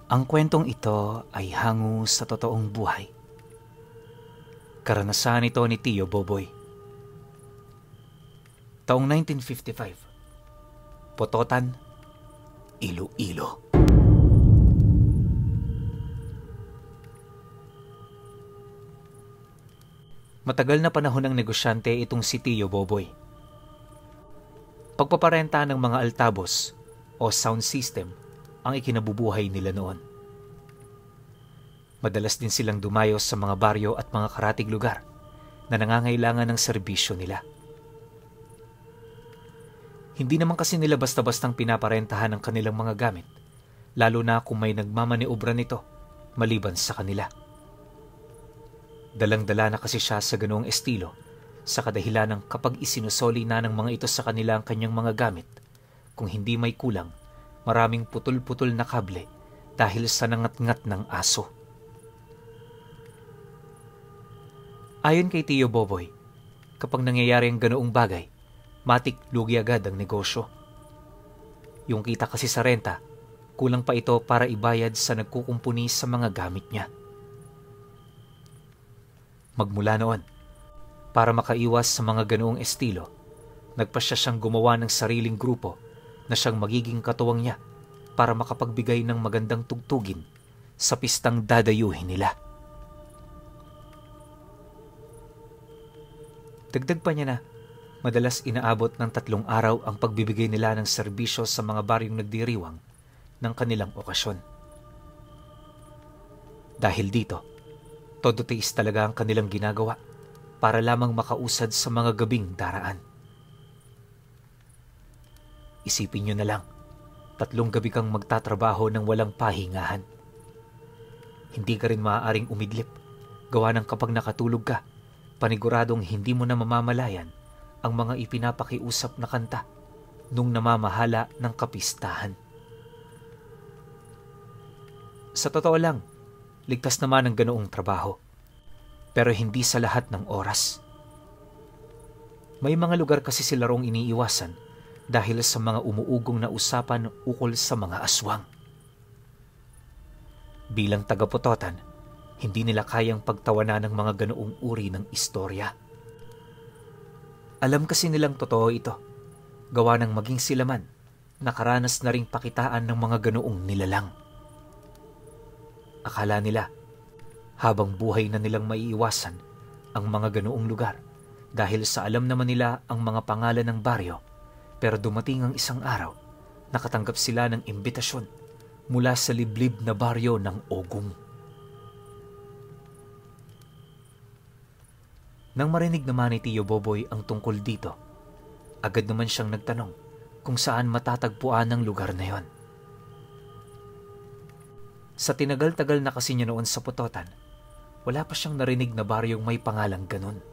Ang kwentong ito ay hango sa totoong buhay. Karanasan ito ni Tio Boboy. Taong 1955, Pototan, Iloilo. Matagal na panahon ng negosyante itong si Tio Boboy. Pagpaparenta ng mga altabos o sound system ang ikinabubuhay nila noon. Madalas din silang dumayo sa mga baryo at mga karatig lugar na nangangailangan ng serbisyo nila. Hindi naman kasi nila basta-bastang pinaparentahan ang kanilang mga gamit, lalo na kung may nagmamaniobra nito maliban sa kanila. Dalang-dala na kasi siya sa ganoong estilo sa kadahilan ng kapag isinusoli na ng mga ito sa kanila ang kanyang mga gamit, kung hindi may kulang, maraming putol-putol na kable dahil sa nangat-ngat ng aso. Ayon kay Tio Boboy, kapag nangyayari ang ganoong bagay, matik lugi agad ang negosyo. Yung kita kasi sa renta, kulang pa ito para ibayad sa nagkukumpuni sa mga gamit niya. Magmula noon, para makaiwas sa mga ganoong estilo, nagpasya siyang gumawa ng sariling grupo na siyang magiging katuwang niya para makapagbigay ng magandang tugtugin sa pistang dadayuhin nila. Dagdag pa niya na, madalas inaabot ng 3 araw ang pagbibigay nila ng serbisyo sa mga baryong nagdiriwang ng kanilang okasyon. Dahil dito, todo tiis talaga ang kanilang ginagawa para lamang makausad sa mga gabing daraan. Isipin nyo na lang, 3 gabi kang magtatrabaho ng walang pahingahan. Hindi ka rin maaaring umidlip, gawa ng kapag nakatulog ka, paniguradong hindi mo na mamamalayan ang mga ipinapakiusap na kanta nung namamahala ng kapistahan. Sa totoo lang, ligtas naman ang ganoong trabaho, pero hindi sa lahat ng oras. May mga lugar kasi sila rong iniiwasan dahil sa mga umuugong na usapan ukol sa mga aswang. Bilang taga-Pototan, hindi nila kayang pagtawanan ng mga ganoong uri ng istorya. Alam kasi nilang totoo ito, gawa ng maging sila man, nakaranas na ring pakitaan ng mga ganoong nilalang. Akala nila, habang buhay na nilang maiiwasan ang mga ganoong lugar dahil sa alam naman nila ang mga pangalan ng baryo, pero dumating ang isang araw, nakatanggap sila ng imbitasyon mula sa liblib na baryo ng Ogum. Nang marinig naman ni Tio Boboy ang tungkol dito, agad naman siyang nagtanong kung saan matatagpuan ang lugar na yon. Sa tinagal-tagal na kasi niya noon sa Pototan, wala pa siyang narinig na baryong may pangalang ganun.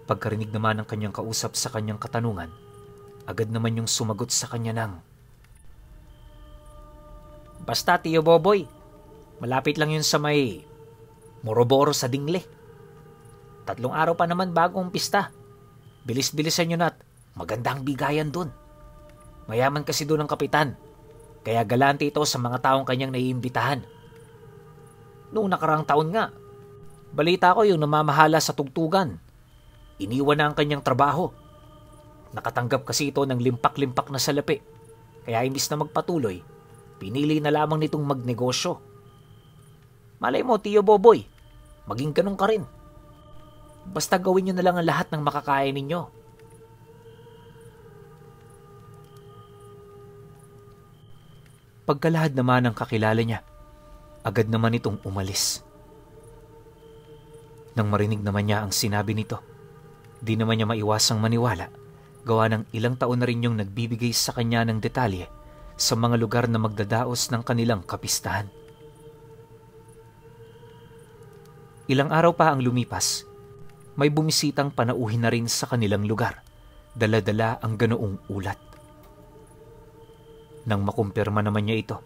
Pagkarinig naman ng kanyang kausap sa kanyang katanungan, agad naman yung sumagot sa kanya ng, "Basta Tio Boboy, malapit lang yun sa may Moroboro sa Dingle. 3 araw pa naman bago ang pista. Bilis-bilisan nyo na't magandang bigayan dun. Mayaman kasi dun ang kapitan, kaya galante ito sa mga taong kanyang naiimbitahan. Noong nakaraang taon nga, balita ko yung namamahala sa tugtugan. Iniwan na ang kanyang trabaho. Nakatanggap kasi ito ng limpak-limpak na salapi, kaya imbis na magpatuloy, pinili na lamang nitong magnegosyo. Malay mo, Tio Boboy, maging ganun ka rin. Basta gawin nyo na lang ang lahat ng makakaya ninyo." Pagkalahad naman ng kakilala niya, agad naman itong umalis. Nang marinig naman niya ang sinabi nito, di naman niya maiwasang maniwala, gawa ng ilang taon na rin yung nagbibigay sa kanya ng detalye sa mga lugar na magdadaos ng kanilang kapistahan. Ilang araw pa ang lumipas, may bumisitang panauhin na rin sa kanilang lugar, dala-dala ang ganoong ulat. Nang makumpirma naman niya ito,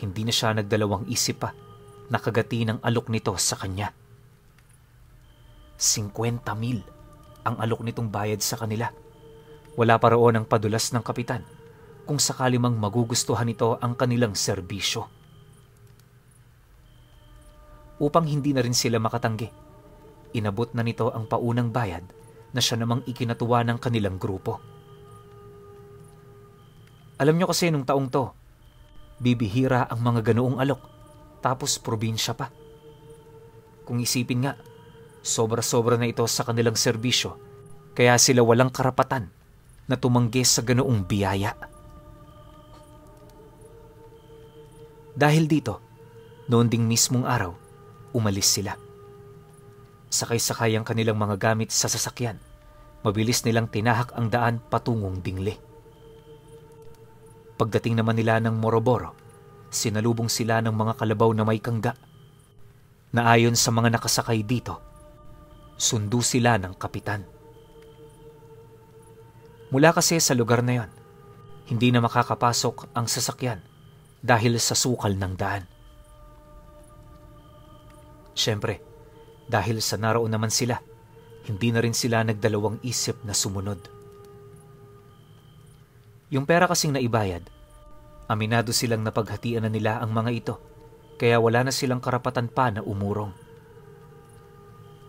hindi na siya nagdalawang isip pa, nakagati ng alok nito sa kanya. 50,000 ang alok nitong bayad sa kanila. Wala pa roon ang padulas ng kapitan, kung sakali mang magugustuhan nito ang kanilang serbisyo. Upang hindi na rin sila makatanggi, inabot na nito ang paunang bayad na siya namang ikinatuwa ng kanilang grupo. Alam nyo kasi nung taong to, bibihira ang mga ganoong alok, tapos probinsya pa. Kung isipin nga, sobra-sobra na ito sa kanilang serbisyo, kaya sila walang karapatan na tumanggi sa ganoong biyaya. Dahil dito, noon ding mismong araw, umalis sila. Sakay-sakay ang kanilang mga gamit sa sasakyan. Mabilis nilang tinahak ang daan patungong Dingle. Pagdating naman nila ng Moroboro, sinalubong sila ng mga kalabaw na may kangga, na ayon sa mga nakasakay dito, sundo sila ng kapitan. Mula kasi sa lugar na yon, hindi na makakapasok ang sasakyan dahil sa sukal ng daan. Siyempre, dahil sa naroon naman sila, hindi na rin sila nagdalawang isip na sumunod. Yung pera kasing naibayad, aminado silang napaghatian na nila ang mga ito, kaya wala na silang karapatan pa na umurong.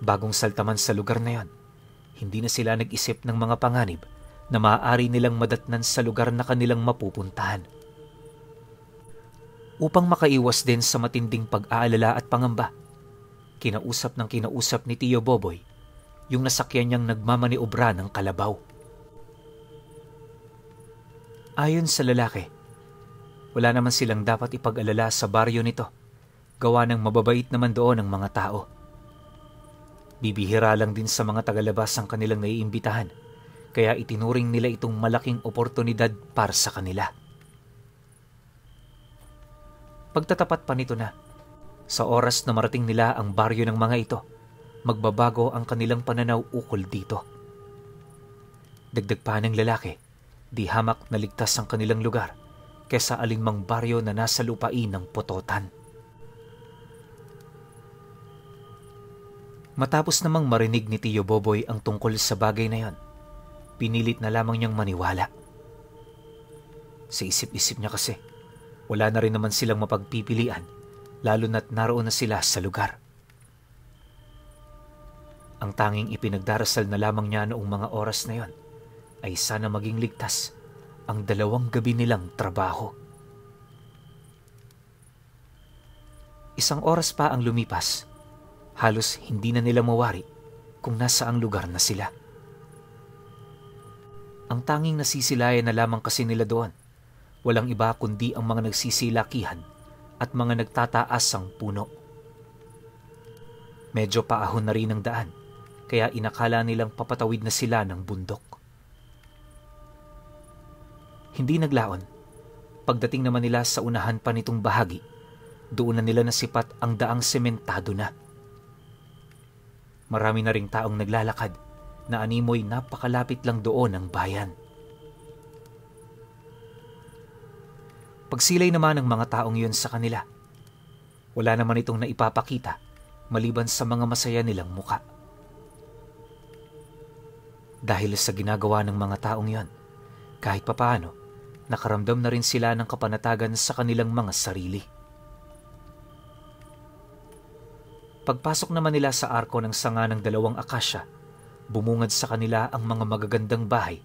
Bagong saltaman sa lugar na yon, hindi na sila nag-isip ng mga panganib na maaari nilang madatnan sa lugar na kanilang mapupuntahan. Upang makaiwas din sa matinding pag-aalala at pangamba, kinausap ni Tio Boboy yung nasakyan niyang nagmamaniobra ng kalabaw. Ayon sa lalaki, wala naman silang dapat ipag-alala sa baryo nito, gawa ng mababait naman doon ang mga tao. Bibihira lang din sa mga tagalabas ang kanilang naiimbitahan, kaya itinuring nila itong malaking oportunidad para sa kanila. Pagtatapat pa nito na, sa oras na marating nila ang baryo ng mga ito, magbabago ang kanilang pananaw ukol dito. Dagdag pa ng lalaki, di hamak na ligtas ang kanilang lugar kaysa alinmang baryo na nasa lupain ng Pototan. Matapos namang marinig ni Tio Boboy ang tungkol sa bagay na yon, pinilit na lamang niyang maniwala. Sa isip-isip niya kasi, wala na rin naman silang mapagpipilian, lalo na't naroon na sila sa lugar. Ang tanging ipinagdarasal na lamang niya noong mga oras na yon ay sana maging ligtas ang 2 gabi nilang trabaho. 1 oras pa ang lumipas, halos hindi na nila mawari kung nasaang lugar na sila. Ang tanging nasisilayan na lamang kasi nila doon, walang iba kundi ang mga nagsisilakihan at mga nagtataasang puno. Medyo paahon na rin ang daan, kaya inakala nilang papatawid na sila ng bundok. Hindi naglaon. Pagdating naman nila sa unahan pa nitong bahagi, doon na nila nasipat ang daang sementado na. Marami na ring taong naglalakad na animoy napakalapit lang doon ang bayan. Pagsilay naman ng mga taong yun sa kanila, wala naman itong naipapakita maliban sa mga masaya nilang muka. Dahil sa ginagawa ng mga taong yon, kahit papaano, nakaramdam na rin sila ng kapanatagan sa kanilang mga sarili. Pagpasok naman nila sa arko ng sanga ng 2 akasya, bumungad sa kanila ang mga magagandang bahay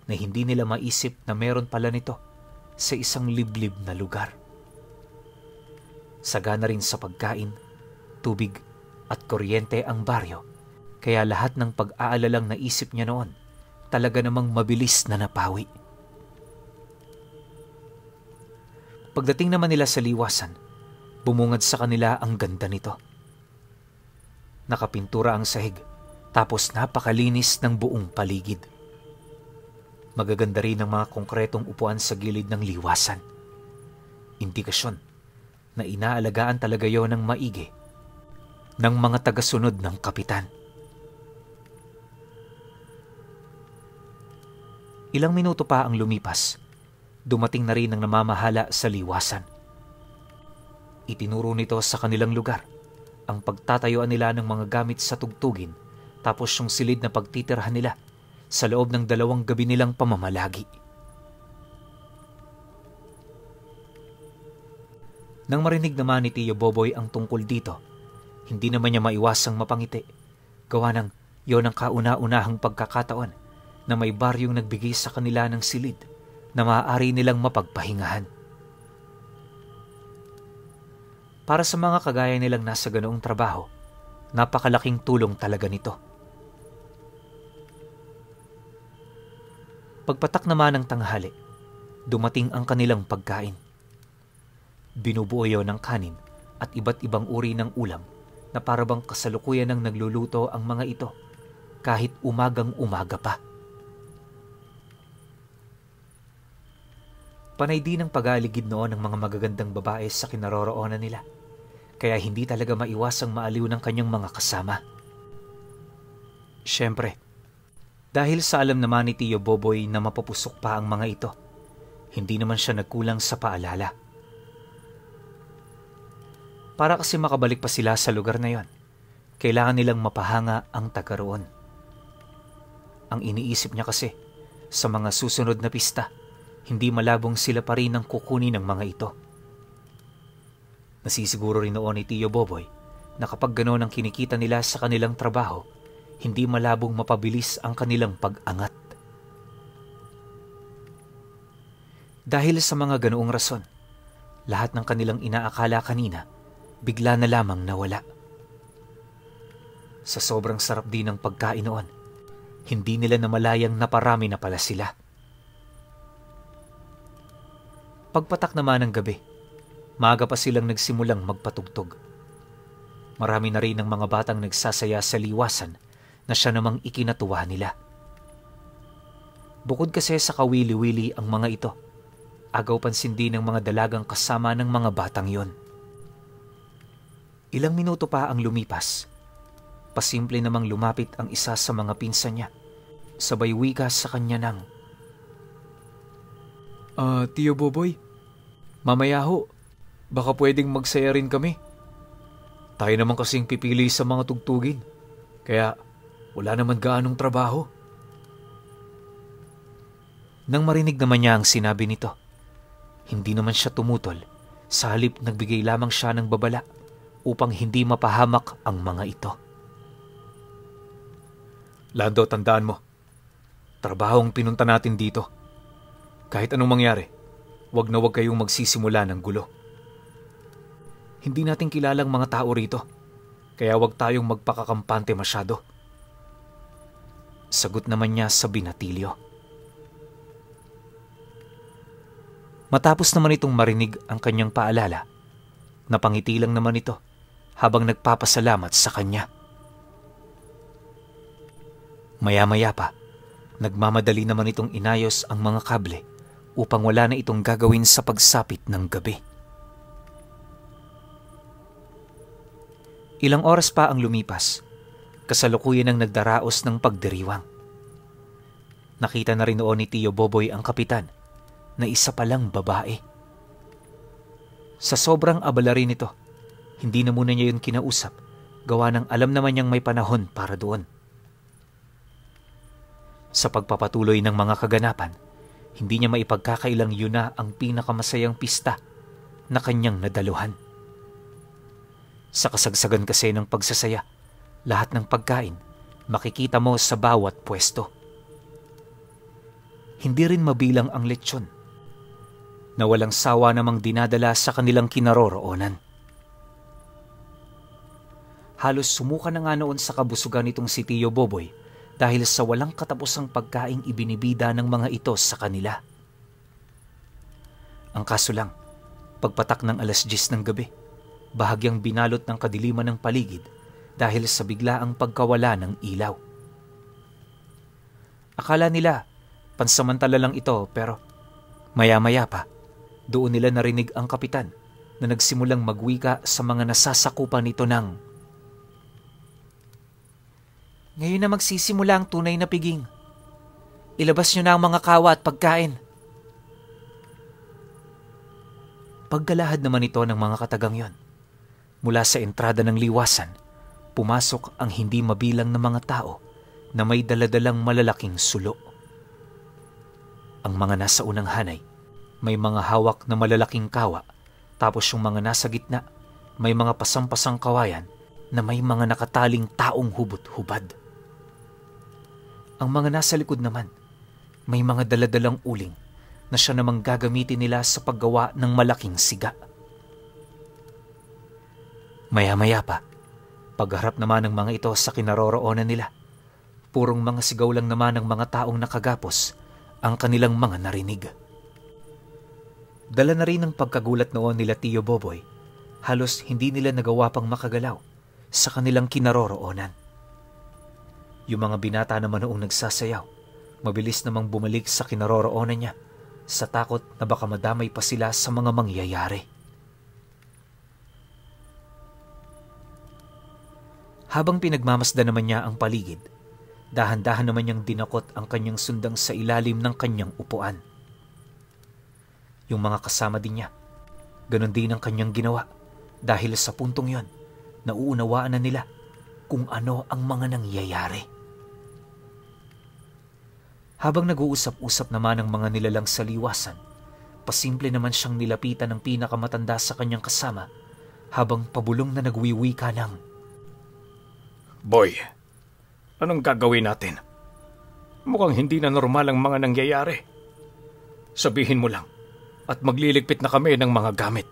na hindi nila maisip na meron pala nito sa isang liblib na lugar. Sagana rin sa pagkain, tubig at kuryente ang baryo, kaya lahat ng pag-aalalang naisip niya noon talaga namang mabilis na napawi. Pagdating naman nila sa liwasan, bumungad sa kanila ang ganda nito. Nakapintura ang sahig, tapos napakalinis ng buong paligid. Magaganda rin ang mga konkretong upuan sa gilid ng liwasan. Indikasyon na inaalagaan talaga yon ng maigi ng mga tagasunod ng kapitan. Ilang minuto pa ang lumipas, dumating na rin ang namamahala sa liwasan. Itinuro nito sa kanilang lugar ang pagtatayuan nila ng mga gamit sa tugtugin, tapos yung silid na pagtitirhan nila sa loob ng 2 gabi nilang pamamalagi. Nang marinig naman ni Tio Boboy ang tungkol dito, hindi naman niya maiwasang mapangiti. Gawa ng yon ang kauna-unahang pagkakataon na may baryong nagbigay sa kanila ng silid na maaari nilang mapagpahingahan. Para sa mga kagaya nilang nasa ganoong trabaho, napakalaking tulong talaga nito. Pagpatak naman ng tanghali, dumating ang kanilang pagkain. Binubuo yon ng kanin at iba't ibang uri ng ulam na parabang kasalukuyan ng nagluluto ang mga ito kahit umagang-umaga pa. Panay din ang pag-aaligid noon ng mga magagandang babae sa kinaroroonan nila, kaya hindi talaga maiwasang maaliw ng kanyang mga kasama. Siyempre, dahil sa alam naman ni Tio Boboy na mapupusok pa ang mga ito, hindi naman siya nagkulang sa paalala. Para kasi makabalik pa sila sa lugar na yon, kailangan nilang mapahanga ang taga roon. Ang iniisip niya kasi, sa mga susunod na pista, hindi malabong sila pa rin ang kukunin ng mga ito. Nasisiguro rin noon ni Tio Boboy na kapag ganoon ang kinikita nila sa kanilang trabaho, hindi malabong mapabilis ang kanilang pag-angat. Dahil sa mga ganoong rason, lahat ng kanilang inaakala kanina, bigla na lamang nawala. Sa sobrang sarap din ng pagkain noon, hindi nila namalayang naparami na pala sila. Pagpatak naman ng gabi, maaga pa silang nagsimulang magpatugtog. Marami na rin ang mga batang nagsasaya sa liwasan na siya namang ikinatuwa nila. Bukod kasi sa kawili-wili ang mga ito, agaw pansin din ng mga dalagang kasama ng mga batang yon. Ilang minuto pa ang lumipas. Pasimple namang lumapit ang isa sa mga pinsan niya. Sabay wika sa kanya ng, Tio Boboy, mamaya ho, baka pwedeng magsaya rin kami. Tayo naman kasing pipili sa mga tugtugin, kaya wala naman gaanong trabaho. Nang marinig naman niya ang sinabi nito, hindi naman siya tumutol, sa halip nagbigay lamang siya ng babala upang hindi mapahamak ang mga ito. Lando, tandaan mo, trabahong pinunta natin dito. Kahit anong mangyari, wag na wag kayong magsisimula ng gulo. Hindi natin kilalang mga tao rito, kaya wag tayong magpakakampante masyado. Sagot naman niya sa binatilyo. Matapos naman itong marinig ang kanyang paalala, napangiti lang naman ito habang nagpapasalamat sa kanya. Maya-maya pa, nagmamadali naman itong inayos ang mga kable upang wala na itong gagawin sa pagsapit ng gabi. Ilang oras pa ang lumipas, kasalukuyan ang nagdaraos ng pagdiriwang. Nakita na rin noon ni Tio Boboy ang kapitan na isa palang babae. Sa sobrang abala rin ito, hindi na muna niya yun kinausap, gawa ng alam naman niyang may panahon para doon. Sa pagpapatuloy ng mga kaganapan, hindi niya maipagkakailang yun na ang pinakamasayang pista na kanyang nadaluhan. Sa kasagsagan kasi ng pagsasaya, lahat ng pagkain makikita mo sa bawat pwesto. Hindi rin mabilang ang lechon na walang sawa namang dinadala sa kanilang kinaroroonan. Halos sumuka na nga noon sa kabusugan itong si Tio Boboy dahil sa walang katapusang pagkaing ibinibida ng mga ito sa kanila. Ang kaso lang, pagpatak ng 10:00 ng gabi, bahagyang binalot ng kadiliman ng paligid dahil sa biglaang pagkawala ng ilaw. Akala nila pansamantala lang ito, pero maya-maya pa, doon nila narinig ang kapitan na nagsimulang magwika sa mga nasasakupan nito ng, "Ngayon na magsisimula ang tunay na piging. Ilabas niyo na ang mga kawa at pagkain." Paggalahad naman ito ng mga katagang yon, mula sa entrada ng liwasan, pumasok ang hindi mabilang na mga tao na may daladalang malalaking sulo. Ang mga nasa unang hanay, may mga hawak na malalaking kawa, Tapos yung mga nasa gitna, may mga pasampasang kawayan na may mga nakataling taong hubot-hubad. Ang mga nasa likod naman, may mga daladalang uling na siya namang gagamitin nila sa paggawa ng malaking siga. Maya-maya pa, pagharap naman ng mga ito sa kinaroroonan nila, purong mga sigaw lang naman ng mga taong nakagapos ang kanilang mga narinig. Dala na rin ng pagkagulat noon nila Tio Boboy, halos hindi nila nagawa pang makagalaw sa kanilang kinaroroonan. Yung mga binata naman noong nagsasayaw, mabilis namang bumalik sa kinaroroonan niya sa takot na baka madamay pa sila sa mga mangyayari. Habang pinagmamasdan naman niya ang paligid, dahan-dahan naman niyang dinakot ang kanyang sundang sa ilalim ng kanyang upuan. Yung mga kasama din niya, ganon din ang kanyang ginawa dahil sa puntong yon, nauunawaan na nila kung ano ang mga nangyayari. Habang nag-uusap-usap naman ang mga nilalang sa liwasan, pasimple naman siyang nilapitan ng pinakamatanda sa kanyang kasama habang pabulong na nagwiwika ng, "Boy, anong gagawin natin? Mukhang hindi na normal ang mga nangyayari. Sabihin mo lang at magliligpit na kami ng mga gamit."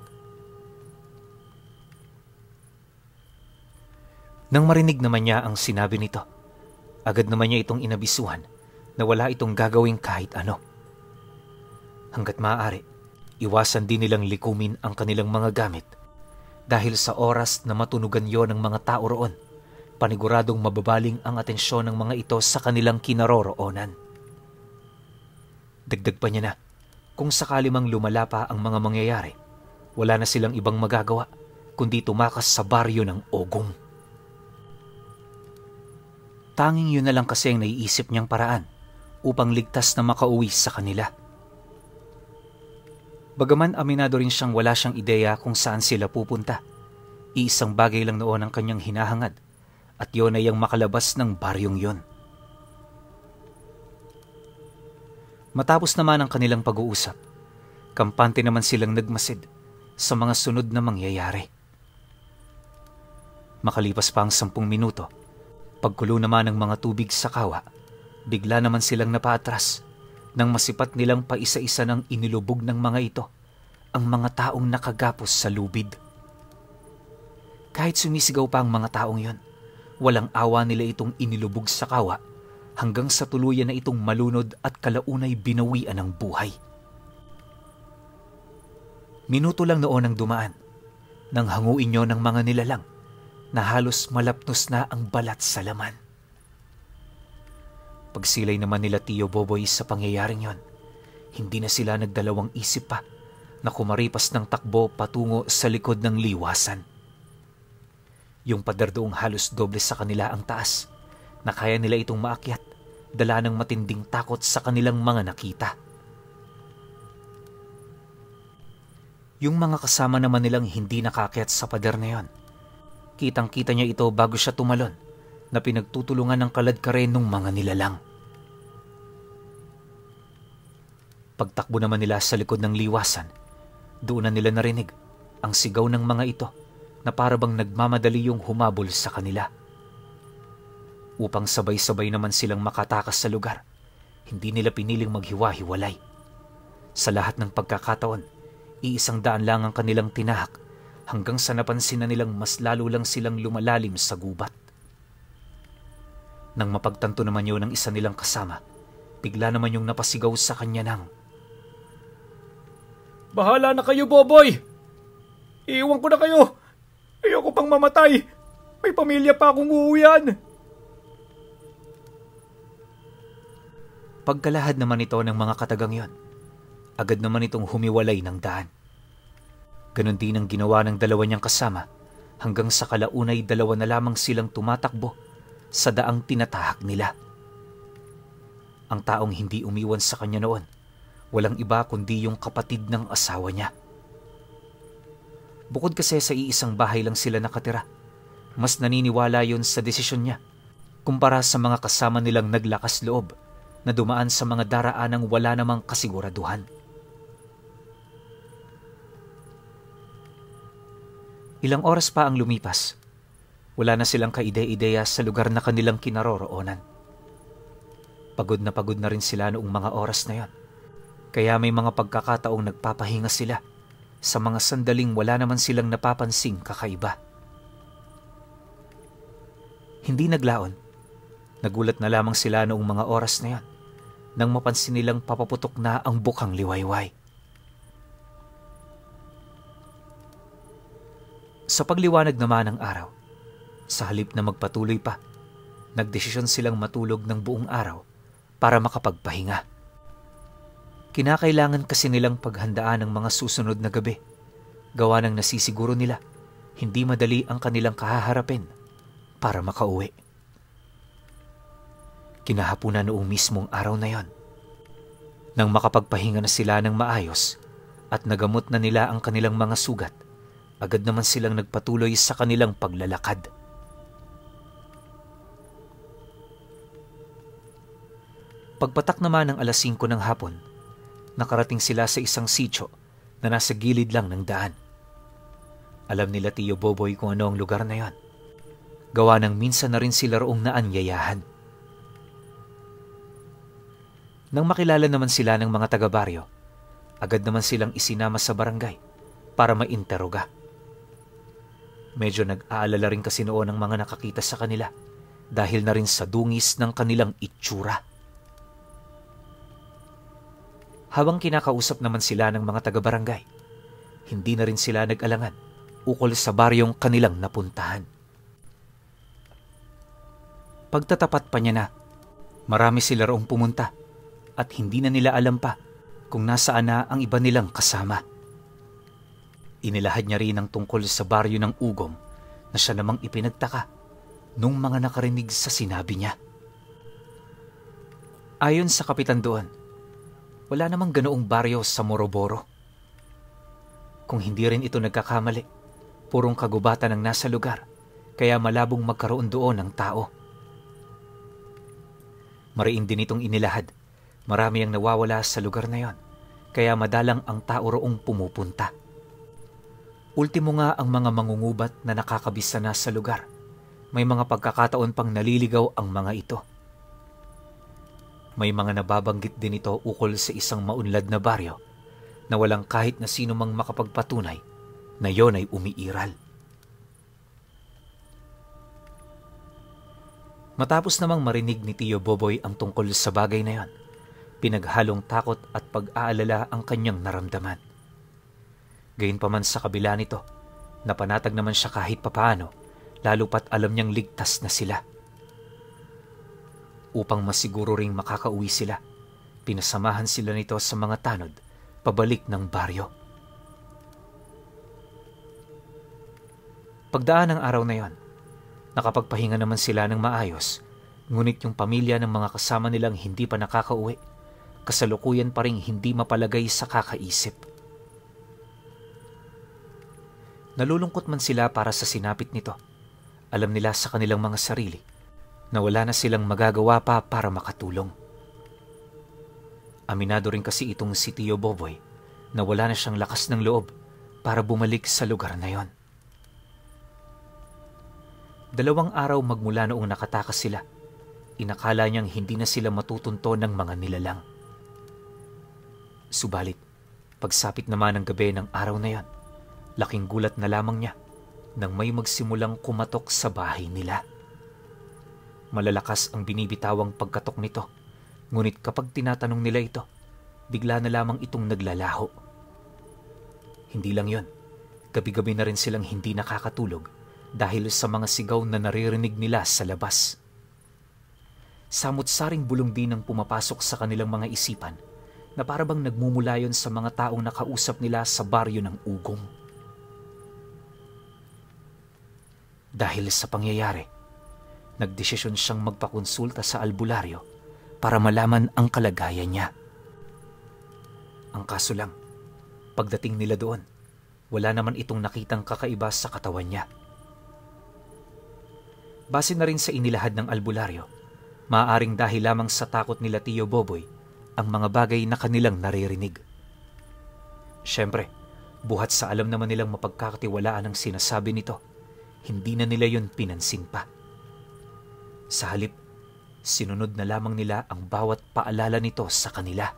Nang marinig naman niya ang sinabi nito, agad naman niya itong inabisuhan na wala itong gagawing kahit ano. Hanggat maaari, iwasan din nilang likumin ang kanilang mga gamit dahil sa oras na matunugan yon ng mga tao roon, paniguradong mababaling ang atensyon ng mga ito sa kanilang kinaroroonan. Dagdag pa niya na, kung sakali mang lumala pa ang mga mangyayari, wala na silang ibang magagawa kundi tumakas sa baryo ng Ogong. Tanging yun na lang kasi ang naiisip niyang paraan upang ligtas na makauwi sa kanila. Bagaman aminado rin siyang wala siyang ideya kung saan sila pupunta, iisang bagay lang noon ang kanyang hinahangad at yun ay ang makalabas ng baryong yun. Matapos naman ang kanilang pag-uusap, kampante naman silang nagmasid sa mga sunod na mangyayari. Makalipas pa ang 10 minuto, pagkulo naman ng mga tubig sa kawa, bigla naman silang napaatras nang masipat nilang paisa-isa ng inilubog ng mga ito ang mga taong nakagapos sa lubid. Kahit sumisigaw pa ang mga taong yon, walang awa nila itong inilubog sa kawa hanggang sa tuluyan na itong malunod at kalaunay binawian ng buhay. Minuto lang noon ang dumaan nang hanguin nyo ng mga nilalang na halos malapnos na ang balat sa laman. Pagsilay naman nila Tio Boboy sa pangyayaring yon, hindi na sila nagdalawang isip pa na kumaripas ng takbo patungo sa likod ng liwasan. Yung pader doong halos doble sa kanila ang taas, na kaya nila itong maakyat, dala ng matinding takot sa kanilang mga nakita. Yung mga kasama naman nilang hindi nakakyat sa pader na yon, kitang-kita niya ito bago siya tumalon na pinagtutulungan ng kaladkaren ng mga nilalang. Pagtakbo naman nila sa likod ng liwasan, doon na nila narinig ang sigaw ng mga ito na parabang nagmamadali yung humabol sa kanila. Upang sabay-sabay naman silang makatakas sa lugar, hindi nila piniling maghiwa-hiwalay. Sa lahat ng pagkakataon, 100 lang ang kanilang tinahak hanggang sa napansin na nilang mas lalo lang silang lumalalim sa gubat. Nang mapagtanto naman yun ng isa nilang kasama, bigla naman yung napasigaw sa kanya ng, "Bahala na kayo, Boboy! Iiwan ko na kayo! Ayoko pang mamatay! May pamilya pa akong uuwian!" Pagkalahad naman ito ng mga katagang yon, agad naman itong humiwalay ng daan. Ganon din ang ginawa ng dalawa niyang kasama hanggang sa kalaunay 2 na lamang silang tumatakbo sa daang tinatahak nila. Ang taong hindi umiwan sa kanya noon, walang iba kundi yung kapatid ng asawa niya. Bukod kasi sa iisang bahay lang sila nakatira, mas naniniwala yun sa desisyon niya kumpara sa mga kasama nilang naglakas loob na dumaan sa mga daraanang wala namang kasiguraduhan. Ilang oras pa ang lumipas. Wala na silang kaide-ideya sa lugar na kanilang kinaroroonan. Pagod na rin sila noong mga oras na yon. Kaya may mga pagkakataong nagpapahinga sila sa mga sandaling wala naman silang napapansing kakaiba. Hindi naglaon. Nagulat na lamang sila noong mga oras na yon nang mapansin nilang papaputok na ang bukang liwayway. Sa pagliwanag naman ng araw, sa halip na magpatuloy pa, nagdesisyon silang matulog ng buong araw para makapagpahinga. Kinakailangan kasi nilang paghandaan ang mga susunod na gabi, gawa ng nasisiguro nila hindi madali ang kanilang kahaharapin para makauwi. Kinahapunan noong mismong araw na yon. Nang makapagpahinga na sila ng maayos at nagamot na nila ang kanilang mga sugat, agad naman silang nagpatuloy sa kanilang paglalakad. Pagpatak naman ng 5:00 ng hapon, nakarating sila sa isang sitio na nasa gilid lang ng daan. Alam nila Tio Boboy kung ano ang lugar na yon. Gawa ng minsan na rin sila roong naanyayahan. Nang makilala naman sila ng mga taga-baryo, agad naman silang isinama sa barangay para mainteroga. Medyo nag-aalala rin kasi noon ang mga nakakita sa kanila dahil na rin sa dungis ng kanilang itsura. Habang kinakausap naman sila ng mga taga-barangay, hindi na rin sila nag-alangan ukol sa baryong kanilang napuntahan. Pagtatapat pa niya na, marami sila roong pumunta at hindi na nila alam pa kung nasaan na ang iba nilang kasama. Inilahad niya rin ang tungkol sa baryo ng Ugom na siya namang ipinagtaka nung mga nakarinig sa sinabi niya. Ayon sa kapitan doon, wala namang ganoong baryo sa Moroboro. Kung hindi rin ito nagkakamali, purong kagubatan ang nasa lugar, kaya malabong magkaroon doon ng tao. Mariin din itong inilahad, marami ang nawawala sa lugar na yon, kaya madalang ang tao roong pumupunta. Ultimo nga ang mga mangungubat na nakakabisa na sa lugar. May mga pagkakataon pang naliligaw ang mga ito. May mga nababanggit din ito ukol sa isang maunlad na baryo na walang kahit na sino mang makapagpatunay na yon ay umiiral. Matapos namang marinig ni Tio Boboy ang tungkol sa bagay na yon, pinaghalong takot at pag-aalala ang kanyang naramdaman. Gayunpaman sa kabila nito, napanatag naman siya kahit papaano, lalo pat alam niyang ligtas na sila. Upang masiguro ring makakauwi sila, pinasamahan sila nito sa mga tanod pabalik ng baryo. Pagdaan ng araw na yon, nakapagpahinga naman sila ng maayos, ngunit yung pamilya ng mga kasama nilang hindi pa nakakauwi, kasalukuyan pa ring hindi mapalagay sa kakaisip. Nalulungkot man sila para sa sinapit nito. Alam nila sa kanilang mga sarili na wala na silang magagawa pa para makatulong. Aminado rin kasi itong si Tio Boboy na wala na siyang lakas ng loob para bumalik sa lugar na yon. 2 araw magmula noong nakatakas sila, inakala niyang hindi na sila matutunto ng mga nilalang. Subalit, pagsapit naman ng gabi ng araw na yon, laking gulat na lamang niya nang may magsimulang kumatok sa bahay nila. Malalakas ang binibitawang pagkatok nito, ngunit kapag tinatanong nila ito, bigla na lamang itong naglalaho. Hindi lang yon, gabi-gabi na rin silang hindi nakakatulog dahil sa mga sigaw na naririnig nila sa labas. Samot-saring bulong din ang pumapasok sa kanilang mga isipan na parabang nagmumula yon sa mga taong nakausap nila sa baryo ng Ugom. Dahil sa pangyayari, nagdesisyon siyang magpakonsulta sa albularyo para malaman ang kalagayan niya. Ang kaso lang, pagdating nila doon, wala naman itong nakitang kakaiba sa katawan niya. Base na rin sa inilahad ng albularyo, maaaring dahil lamang sa takot nila Tio Boboy ang mga bagay na kanilang naririnig. Siyempre, Buhat sa alam naman nilang mapagkakatiwalaan ang sinasabi nito, hindi na nila yun pinansin pa. Sa halip, sinunod na lamang nila ang bawat paalala nito sa kanila.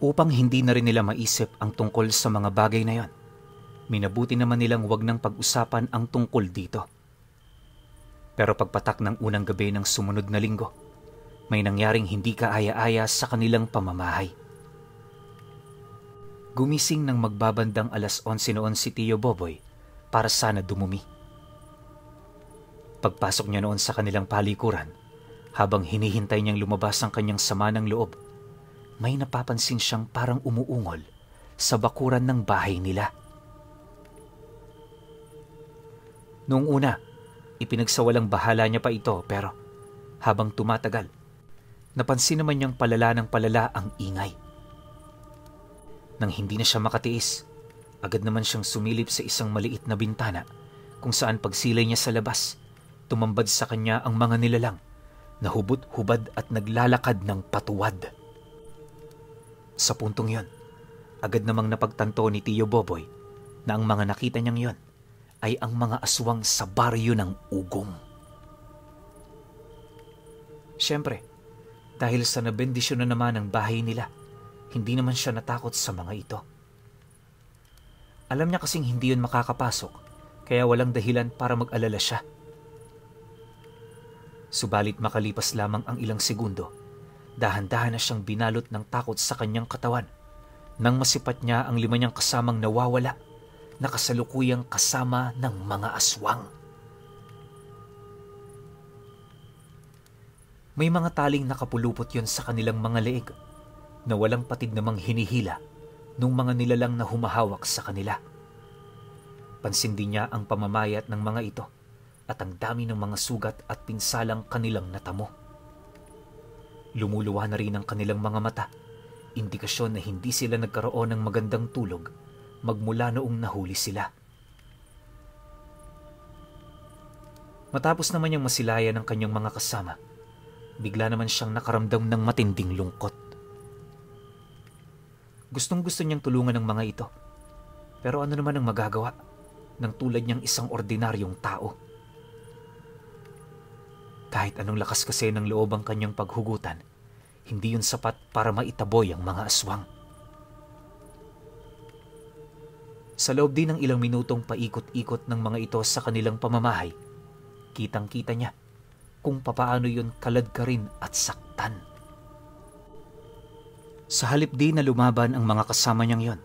Upang hindi na rin nila maisip ang tungkol sa mga bagay na yon, minabuti naman nilang wag nang pag-usapan ang tungkol dito. Pero pagpatak ng unang gabi ng sumunod na linggo, may nangyaring hindi kaaya-aya sa kanilang pamamahay. Gumising ng magbabandang 11:11 noon si Tio Boboy para sana dumumi. Pagpasok niya noon sa kanilang palikuran, habang hinihintay niyang lumabas ang kanyang sama ng loob, may napapansin siyang parang umuungol sa bakuran ng bahay nila. Noong una, ipinagsawalang bahala niya pa ito, pero habang tumatagal, napansin naman niyang palala ng palala ang ingay. Nang hindi na siya makatiis, agad naman siyang sumilip sa isang maliit na bintana kung saan pagsilay niya sa labas, tumambad sa kanya ang mga nilalang na hubad-hubad at naglalakad ng patuwad. Sa puntong yon, agad namang napagtanto ni Tio Boboy na ang mga nakita niyang yon ay ang mga aswang sa baryo ng Ugong. Siyempre, dahil sa nabendisyon na naman ang bahay nila, hindi naman siya natakot sa mga ito. Alam niya kasing hindi yun makakapasok, kaya walang dahilan para mag-alala siya. Subalit makalipas lamang ang ilang segundo, dahan-dahan na siyang binalot ng takot sa kanyang katawan nang masipat niya ang 5 niyang kasamang nawawala na kasalukuyang kasama ng mga aswang. May mga taling nakapulupot yon sa kanilang mga leeg na walang patid namang hinihila nung mga nilalang na humahawak sa kanila. Pansin din niya ang pamamayat ng mga ito at ang dami ng mga sugat at pinsalang kanilang natamo. Lumuluwa na rin ang kanilang mga mata, indikasyon na hindi sila nagkaroon ng magandang tulog magmula noong nahuli sila. Matapos naman niyang masilayan ng kanyang mga kasama, bigla naman siyang nakaramdam ng matinding lungkot. Gustong-gusto niyang tulungan ng mga ito, pero ano naman ang magagawa ng tulad niyang isang ordinaryong tao? Kahit anong lakas kasi ng loob ang kanyang paghugutan, hindi yun sapat para maitaboy ang mga aswang. Sa loob din ng ilang minutong paikot-ikot ng mga ito sa kanilang pamamahay, kitang-kita niya kung papaano yun kaladkarin at saktan. Sa halip din na lumaban ang mga kasama niyang yon,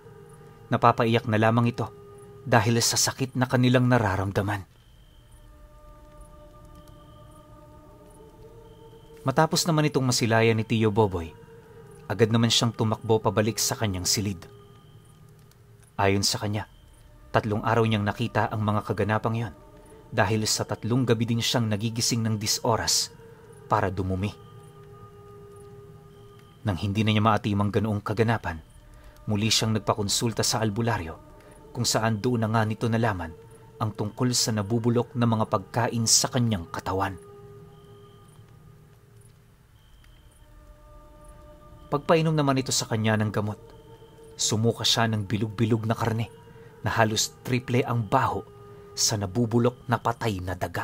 napapaiyak na lamang ito dahil sa sakit na kanilang nararamdaman. Matapos naman itong masilayan ni Tio Boboy, agad naman siyang tumakbo pabalik sa kanyang silid. Ayon sa kanya, 3 araw niyang nakita ang mga kaganapang yon dahil sa 3 gabi din siyang nagigising ng 10 oras para dumumi. Nang hindi na niya maatimang ganoong kaganapan, muli siyang nagpakonsulta sa albularyo kung saan doon na nga nito nalaman ang tungkol sa nabubulok na mga pagkain sa kanyang katawan. Pagpainom naman ito sa kanya ng gamot, sumuka siya ng bilog-bilog na karne na halos triple ang baho sa nabubulok na patay na daga.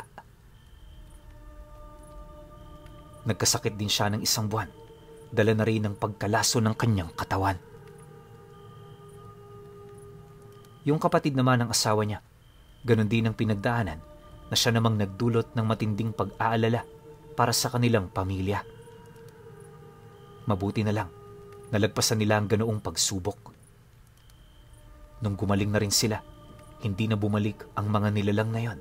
Nagkasakit din siya ng 1 buwan, dala na rin ng pagkalaso ng kanyang katawan. Yung kapatid naman ng asawa niya, ganun din ang pinagdaanan na siya namang nagdulot ng matinding pag-aalala para sa kanilang pamilya. Mabuti na lang, nalagpasan nila ang ganoong pagsubok. Nung gumaling na rin sila, hindi na bumalik ang mga nilalang na yon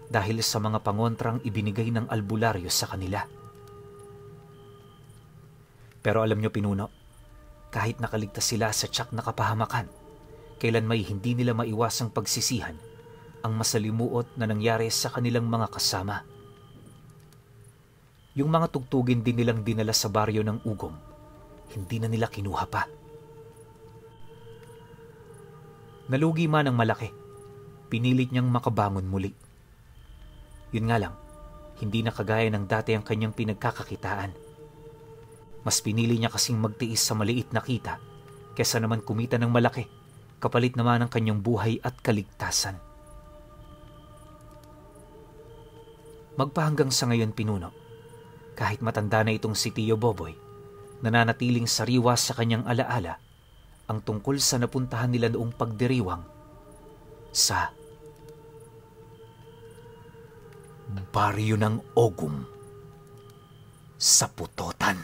dahil sa mga pangontrang ibinigay ng albularyo sa kanila. Pero alam niyo, Pinuno, kahit nakaligtas sila sa tiyak na kapahamakan, kailan may hindi nila maiwasang pagsisihan ang masalimuot na nangyari sa kanilang mga kasama. Yung mga tugtugin din nilang dinala sa baryo ng Ugong, hindi na nila kinuha pa. Nalugi man ang malaki, pinilit niyang makabangon muli. Yun nga lang, hindi na kagaya ng dati ang kanyang pinagkakakitaan. Mas pinili niya kasing magtiis sa maliit na kita kesa naman kumita ng malaki, kapalit naman ng kanyang buhay at kaligtasan. Magpahanggang sa ngayon, Pinuno, kahit matanda na itong si Tio Boboy, nananatiling sariwa sa kanyang alaala ang tungkol sa napuntahan nila noong pagdiriwang sa baryo ng Ogum sa Putotan.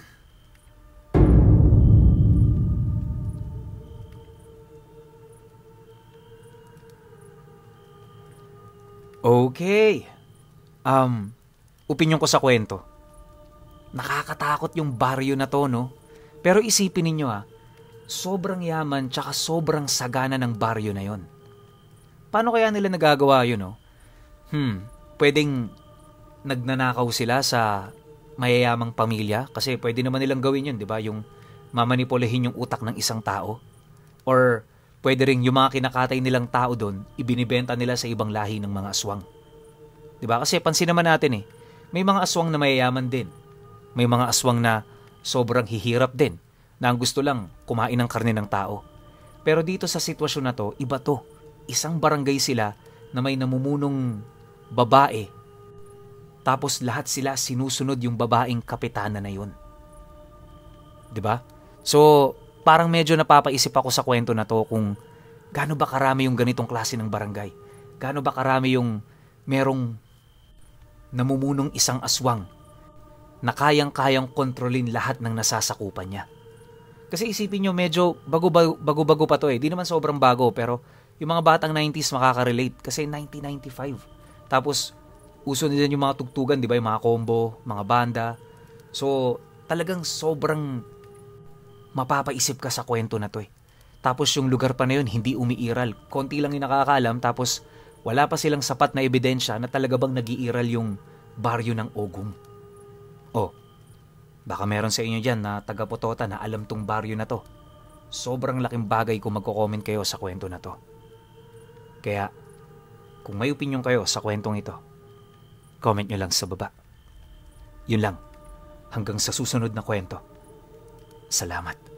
Okay. Opinyon ko sa kwento. Nakakatakot yung baryo na to, no? Pero isipin ninyo sobrang yaman tsaka sobrang sagana ng baryo na yon. Paano kaya nila nagagawa yun, no? Pwedeng nagnanakaw sila sa mayayamang pamilya kasi pwede naman nilang gawin yun, di ba? Yung mamanipulahin yung utak ng isang tao. Or pwede rin yung mga kinakatay nilang tao doon, ibinibenta nila sa ibang lahi ng mga aswang. Di ba? Kasi pansin naman natin may mga aswang na mayayaman din. May mga aswang na sobrang hihirap din, na ang gusto lang kumain ng karne ng tao. Pero dito sa sitwasyon na to, iba to. Isang barangay sila na may namumunong babae. Tapos lahat sila sinusunod yung babaeng kapitana na yun. 'Di ba? So, parang medyo napapaisip ako sa kwento na to kung gaano ba karami yung ganitong klase ng barangay. Gaano ba karami yung merong namumunong isang aswang na kayang-kayang kontrolin lahat ng nasasakupan niya. Kasi isipin nyo, medyo bago-bago pa to Di naman sobrang bago, pero yung mga batang 90s makaka-relate kasi 1995. Tapos, uso nila yung mga tugtugan, di ba? Yung mga combo, mga banda. So, talagang sobrang mapapaisip ka sa kwento na to Tapos yung lugar pa na yun, hindi umiiral. Konti lang yung nakakaalam, tapos wala pa silang sapat na ebidensya na talaga bang nag-iiral yung baryo ng Ogum. Baka meron sa inyo dyan na taga-Putota na alam tong baryo na to. Sobrang laking bagay kung magko-comment kayo sa kwento na to. Kaya, kung may opinion kayo sa kwentong ito, comment nyo lang sa baba. Yun lang. Hanggang sa susunod na kwento. Salamat.